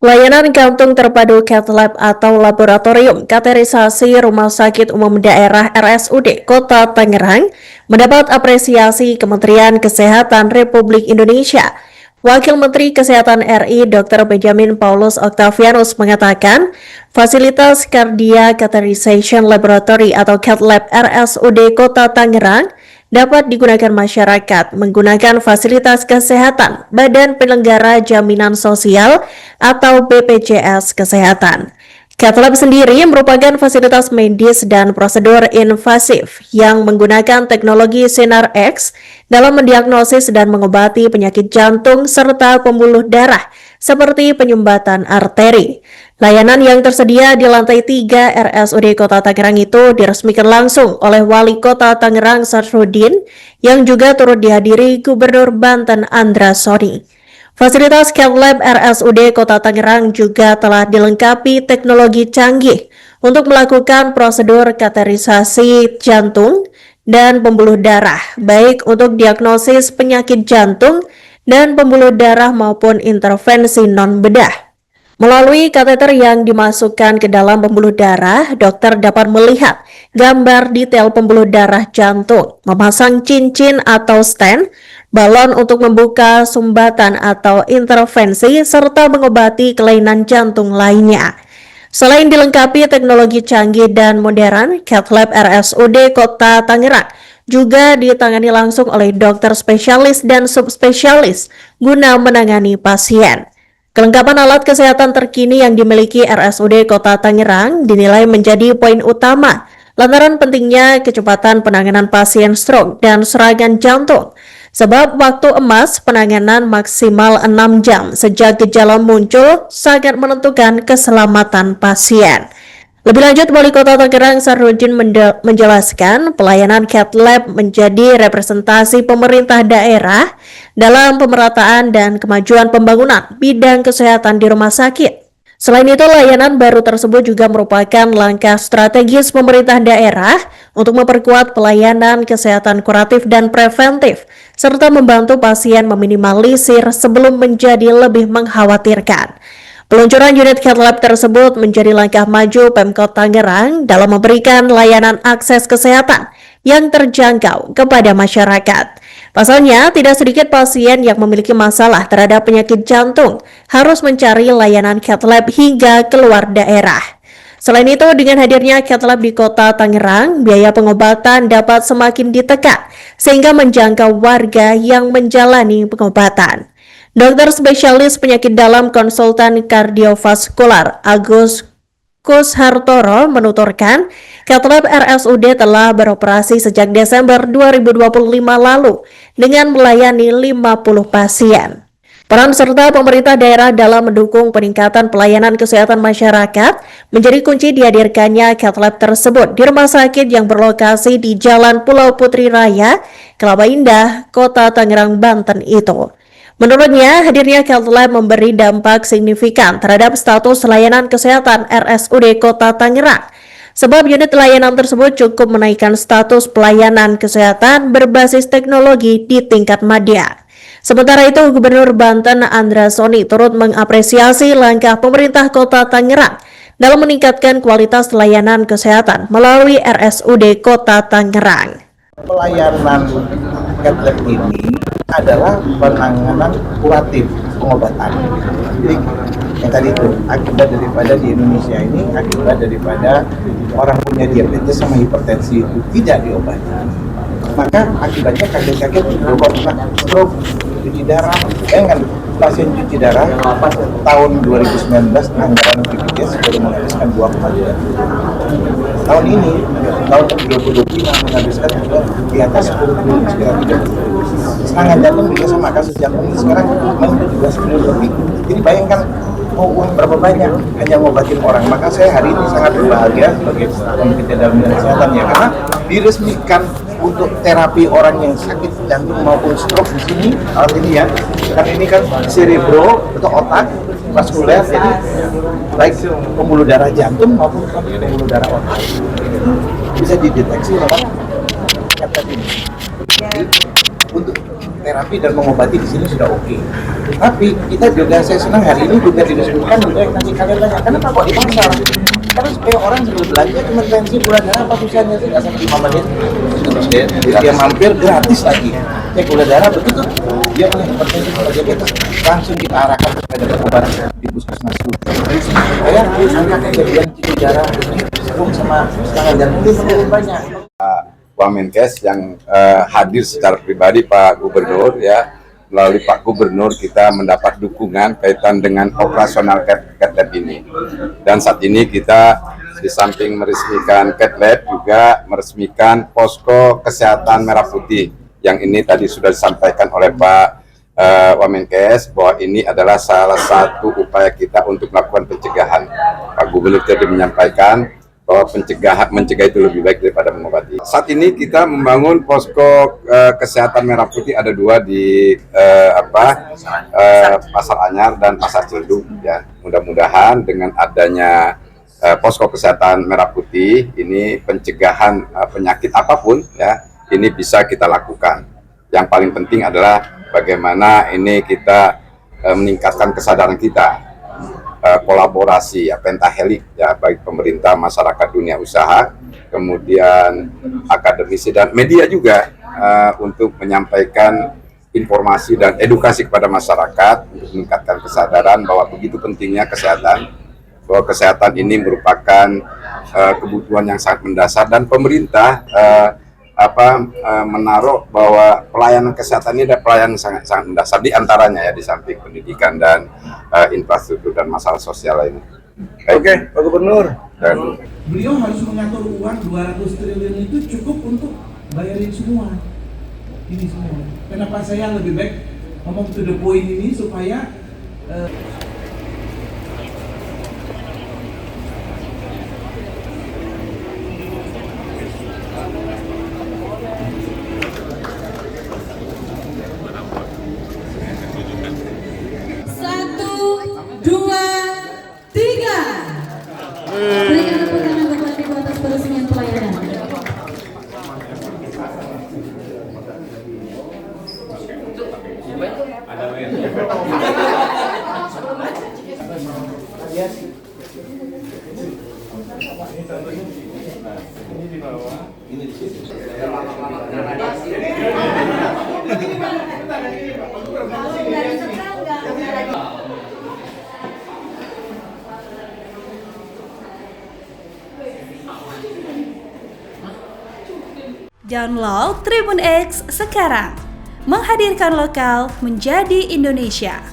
Layanan kantung terpadu Cath Lab atau laboratorium kateterisasi Rumah Sakit Umum Daerah RSUD Kota Tangerang mendapat apresiasi Kementerian Kesehatan Republik Indonesia. Wakil Menteri Kesehatan RI Dr. Benjamin Paulus Octavianus mengatakan, fasilitas Cardiac Catheterization Laboratory atau Cath Lab RSUD Kota Tangerang dapat digunakan masyarakat menggunakan fasilitas kesehatan Badan Penyelenggara Jaminan Sosial atau BPJS Kesehatan. Cath Lab sendiri merupakan fasilitas medis dan prosedur invasif yang menggunakan teknologi sinar X dalam mendiagnosis dan mengobati penyakit jantung serta pembuluh darah seperti penyumbatan arteri. Layanan yang tersedia di lantai 3 RSUD Kota Tangerang itu diresmikan langsung oleh Wali Kota Tangerang Sarfudin yang juga turut dihadiri Gubernur Banten Andra Soni. Fasilitas Cath Lab RSUD Kota Tangerang juga telah dilengkapi teknologi canggih untuk melakukan prosedur kateterisasi jantung dan pembuluh darah, baik untuk diagnosis penyakit jantung dan pembuluh darah maupun intervensi non-bedah. Melalui kateter yang dimasukkan ke dalam pembuluh darah, dokter dapat melihat gambar detail pembuluh darah jantung, memasang cincin atau stent, balon untuk membuka sumbatan atau intervensi, serta mengobati kelainan jantung lainnya. Selain dilengkapi teknologi canggih dan modern, Cath Lab RSUD Kota Tangerang juga ditangani langsung oleh dokter spesialis dan subspesialis guna menangani pasien. Kelengkapan alat kesehatan terkini yang dimiliki RSUD Kota Tangerang dinilai menjadi poin utama lantaran pentingnya kecepatan penanganan pasien stroke dan serangan jantung. Sebab waktu emas penanganan maksimal 6 jam sejak gejala muncul sangat menentukan keselamatan pasien. Lebih lanjut, Wali Kota Tangerang Sarfudin menjelaskan pelayanan Cath Lab menjadi representasi pemerintah daerah dalam pemerataan dan kemajuan pembangunan bidang kesehatan di rumah sakit. Selain itu, layanan baru tersebut juga merupakan langkah strategis pemerintah daerah untuk memperkuat pelayanan kesehatan kuratif dan preventif, serta membantu pasien meminimalisir sebelum menjadi lebih mengkhawatirkan. Peluncuran unit Cath Lab tersebut menjadi langkah maju Pemkot Tangerang dalam memberikan layanan akses kesehatan yang terjangkau kepada masyarakat. Pasalnya, tidak sedikit pasien yang memiliki masalah terhadap penyakit jantung harus mencari layanan Cath Lab hingga keluar daerah. Selain itu, dengan hadirnya Cath Lab di Kota Tangerang, biaya pengobatan dapat semakin ditekan sehingga menjangkau warga yang menjalani pengobatan. Dokter spesialis penyakit dalam konsultan kardiovaskular Agus Kushartoro menuturkan, Cath Lab RSUD telah beroperasi sejak Desember 2025 lalu dengan melayani 50 pasien. Peran serta pemerintah daerah dalam mendukung peningkatan pelayanan kesehatan masyarakat menjadi kunci dihadirkannya Cath Lab tersebut di rumah sakit yang berlokasi di Jalan Pulau Putri Raya, Kelapa Indah, Kota Tangerang, Banten itu. Menurutnya, hadirnya Cath Lab memberi dampak signifikan terhadap status layanan kesehatan RSUD Kota Tangerang, sebab unit layanan tersebut cukup menaikkan status pelayanan kesehatan berbasis teknologi di tingkat madya. Sementara itu, Gubernur Banten Andra Soni turut mengapresiasi langkah pemerintah Kota Tangerang dalam meningkatkan kualitas layanan kesehatan melalui RSUD Kota Tangerang. Pelayanan Cath Lab ini adalah penanganan kuratif pengobatan. Jadi yang tadi itu akibat daripada di Indonesia ini akibat daripada orang punya diabetes sama hipertensi itu tidak diobati. Maka akibatnya kaget-kaget stroke, cuci darah. Bayangkan pasien cuci darah tahun 2019 anggaran BPJS baru menghabiskan 2,2. Tahun ini tahun 2020 menghabiskan di atas 10 triliun sekitar 30 triliun. Serangan jantung juga sama, kasus jantung ini sekarang 17 triliun lebih. Jadi bayangkan mau uang berapa banyak hanya ngobatin orang. Maka saya hari ini sangat berbahagia sebagai pemimpin dalam bidang kesehatan ya, karena diresmikan untuk terapi orang yang sakit jantung maupun stroke di sini alat ini ya, kan ini kan cerebro atau otak vaskuler, jadi baik pembuluh darah jantung maupun pembuluh darah otak bisa dideteksi lewat catheter ini. Jadi untuk terapi dan mengobati di sini sudah oke. Tapi kita juga, saya senang hari ini juga didiskusikan juga yang nanti kalian tanya, kenapa kok di pasar? Karena supaya orang sebelum belanja cuma tensi gula darah apa susahnya sih, nggak sampai 5 menit. Terus dia mampir gratis lagi. Cek gula darah begitu, dia punya hipertensi atau diabetes, langsung kita arahkan kepada obat di puskesmas dulu. Supaya angka kejadian cuci darah ini stroke sama serangan jantung itu menurun banyak. Wamenkes yang hadir secara pribadi Pak Gubernur ya, melalui Pak Gubernur kita mendapat dukungan kaitan dengan operasional Cat Lab ini. Dan saat ini kita di samping meresmikan Cat Lab juga meresmikan posko kesehatan Merah Putih yang ini tadi sudah disampaikan oleh Pak Wamenkes bahwa ini adalah salah satu upaya kita untuk melakukan pencegahan. Pak Gubernur tadi menyampaikan bahwa mencegah itu lebih baik daripada mengobati. Saat ini kita membangun posko kesehatan Merah Putih, ada 2 di Pasar Anyar dan Pasar Ciledug ya. Mudah-mudahan dengan adanya posko kesehatan Merah Putih ini pencegahan penyakit apapun ya ini bisa kita lakukan. Yang paling penting adalah bagaimana ini kita meningkatkan kesadaran kita. Kolaborasi ya, pentahelik ya, baik pemerintah, masyarakat, dunia usaha, kemudian akademisi dan media juga untuk menyampaikan informasi dan edukasi kepada masyarakat untuk meningkatkan kesadaran bahwa begitu pentingnya kesehatan, bahwa kesehatan ini merupakan kebutuhan yang sangat mendasar dan pemerintah menaruh bahwa pelayanan kesehatan ini adalah pelayanan sangat mendasar, di antaranya ya di samping pendidikan dan infrastruktur dan masalah sosial lainnya. Oke, Pak Gubernur. Dan beliau harus mengatur uang 200 triliun itu cukup untuk bayarin semua ini semua. Kenapa saya lebih baik ngomong to the point ini supaya berikan tepuk tangan kepada Ibu atas peresmian pelayanan. Download Tribun X sekarang, menghadirkan lokal menjadi Indonesia.